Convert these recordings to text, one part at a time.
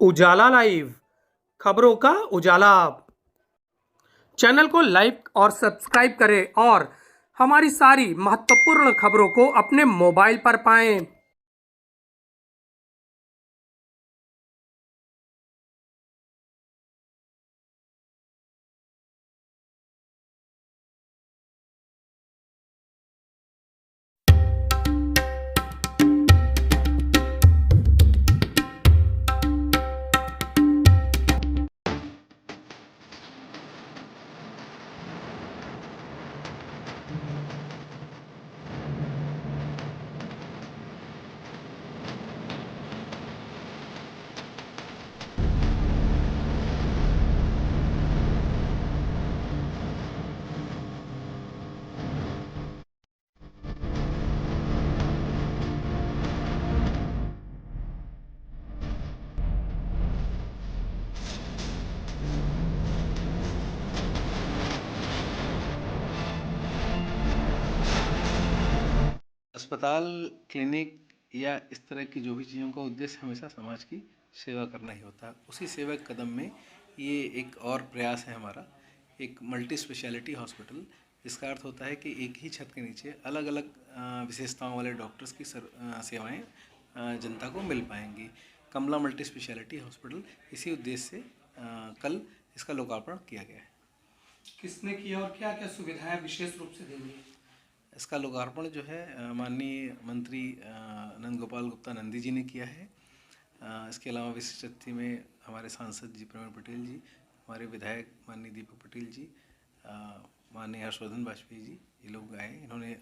उजाला live खबरों का उजाला। Channel को लाइक और सब्सक्राइब करें और हमारी सारी महत्वपूर्ण खबरों को अपने मोबाइल पर पाएं। अस्पताल, क्लिनिक या इस तरह की जो भी चीज़ों का उद्देश्य हमेशा समाज की सेवा करना ही होता है। उसी सेवा के कदम में ये एक और प्रयास है हमारा, एक मल्टी स्पेशलिटी हॉस्पिटल। इसका अर्थ होता है कि एक ही छत के नीचे अलग अलग विशेषताओं वाले डॉक्टर्स की सेवाएं जनता को मिल पाएंगी। कमला मल्टी स्पेशलिटी हॉस्पिटल इसी उद्देश्य से कल इसका लोकार्पण किया गया है। किसने किया और क्या क्या सुविधाएं विशेष रूप से देंगे? इसका लोकार्पण जो है माननीय मंत्री नंद गोपाल गुप्ता नंदी जी ने किया है। इसके अलावा विशिष्ट अतिथि में हमारे सांसद जी प्रवीण पटेल जी, हमारे विधायक माननीय दीपक पटेल जी, माननीय हर्षवर्धन वाजपेयी जी, ये लोग आए। इन्होंने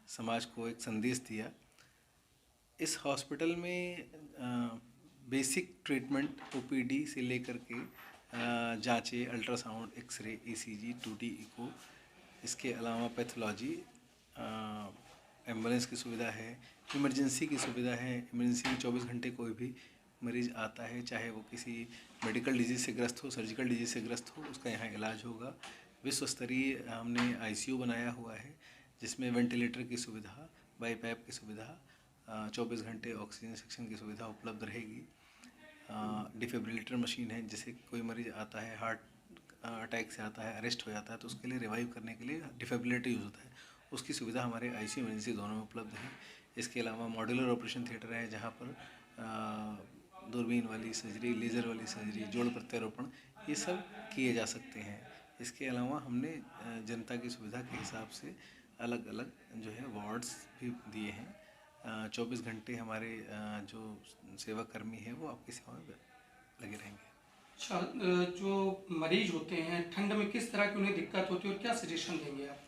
समाज को एक संदेश दिया। इस हॉस्पिटल में बेसिक ट्रीटमेंट ओपीडी से लेकर के जांचें, ultrasound, x ray, ECG, 2D eco, इसके अलावा पैथोलॉजी, एम्बुलेंस की सुविधा है, इमरजेंसी की सुविधा है। इमरजेंसी में 24 घंटे कोई भी मरीज़ आता है, चाहे वो किसी मेडिकल डिजीज़ से ग्रस्त हो, सर्जिकल डिजीज़ से ग्रस्त हो, उसका यहाँ इलाज होगा। विश्व स्तरीय हमने आईसीयू बनाया हुआ है, जिसमें वेंटिलेटर की सुविधा, बाईपैप की सुविधा, 24 घंटे ऑक्सीजन सेक्शन की सुविधा उपलब्ध रहेगी। डिफिब्रिलेटर मशीन है, जैसे कोई मरीज़ आता है, हार्ट अटैक से आता है, अरेस्ट हो जाता है, तो उसके लिए रिवाइव करने के लिए डिफिब्रिलेटर यूज़ होता है। उसकी सुविधा हमारे आईसीयू इमरजेंसी दोनों में उपलब्ध है। इसके अलावा मॉड्यूलर ऑपरेशन थिएटर है, जहाँ पर दूरबीन वाली सर्जरी, लेज़र वाली सर्जरी, जोड़ प्रत्यारोपण, ये सब किए जा सकते हैं। इसके अलावा हमने जनता की सुविधा के हिसाब से अलग अलग जो है वार्ड्स भी दिए हैं। 24 घंटे हमारे जो सेवाकर्मी हैं वो आपकी सेवा में लगे रहेंगे। अच्छा, जो मरीज होते हैं ठंड में किस तरह की उन्हें दिक्कत होती है और क्या सजेशन देंगे आप?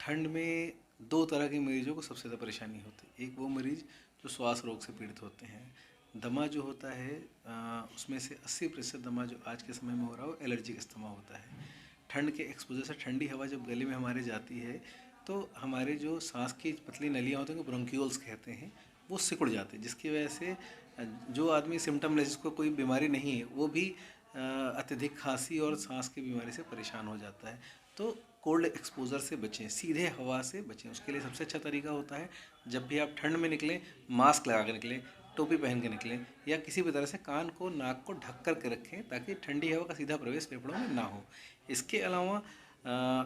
ठंड में दो तरह के मरीजों को सबसे ज़्यादा परेशानी होती है। एक वो मरीज़ जो श्वास रोग से पीड़ित होते हैं। दमा जो होता है उसमें से 80% दमा जो आज के समय में हो रहा है वो एलर्जिक अस्थमा होता है। ठंड के एक्सपोजर से ठंडी हवा जब गले में हमारे जाती है तो हमारे जो सांस की पतली नलियाँ होती हैं, ब्रोंक्यूल्स कहते हैं, वो सिकुड़ जाते हैं, जिसकी वजह से जो आदमी सिम्टम जिसको कोई बीमारी नहीं है वो भी अत्यधिक खांसी और सांस की बीमारी से परेशान हो जाता है। तो कोल्ड एक्सपोजर से बचें, सीधे हवा से बचें। उसके लिए सबसे अच्छा तरीका होता है, जब भी आप ठंड में निकलें मास्क लगा कर निकलें, टोपी पहन के निकलें, या किसी भी तरह से कान को, नाक को ढक कर के रखें ताकि ठंडी हवा का सीधा प्रवेश फेफड़ों में ना हो। इसके अलावा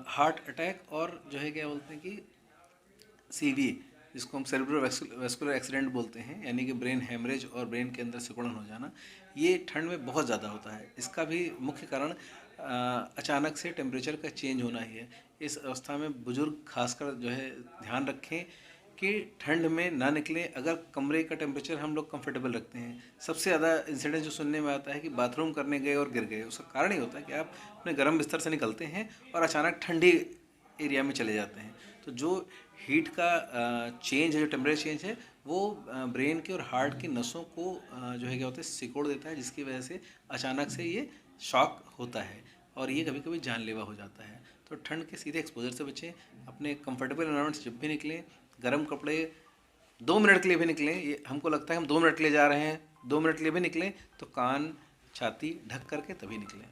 हार्ट अटैक और जो है क्या बोलते हैं कि सीवीए, जिसको हम सेरेब्रो वैस्कुलर एक्सीडेंट बोलते हैं, यानी कि ब्रेन हेमरेज और ब्रेन के अंदर सिकुड़न हो जाना, ये ठंड में बहुत ज़्यादा होता है। इसका भी मुख्य कारण अचानक से टेम्परेचर का चेंज होना ही है। इस अवस्था में बुजुर्ग खासकर जो है ध्यान रखें कि ठंड में ना निकलें। अगर कमरे का टेम्परेचर हम लोग कंफर्टेबल रखते हैं, सबसे ज़्यादा इंसिडेंट जो सुनने में आता है कि बाथरूम करने गए और गिर गए, उसका कारण ही होता है कि आप अपने गर्म बिस्तर से निकलते हैं और अचानक ठंडी एरिया में चले जाते हैं। तो जो हीट का चेंज है, जो टेम्परेचर चेंज है, वो ब्रेन के और हार्ट की नसों को जो है क्या होता है सिकोड़ देता है, जिसकी वजह से अचानक से ये शॉक होता है और ये कभी कभी जानलेवा हो जाता है। तो ठंड के सीधे एक्सपोजर से बचें। अपने कंफर्टेबल एनवायरनमेंट से जब भी निकलें, गर्म कपड़े 2 मिनट के लिए भी निकलें, ये हमको लगता है हम 2 मिनट के लिए जा रहे हैं, 2 मिनट के लिए भी निकलें तो कान, छाती ढक करके तभी निकलें।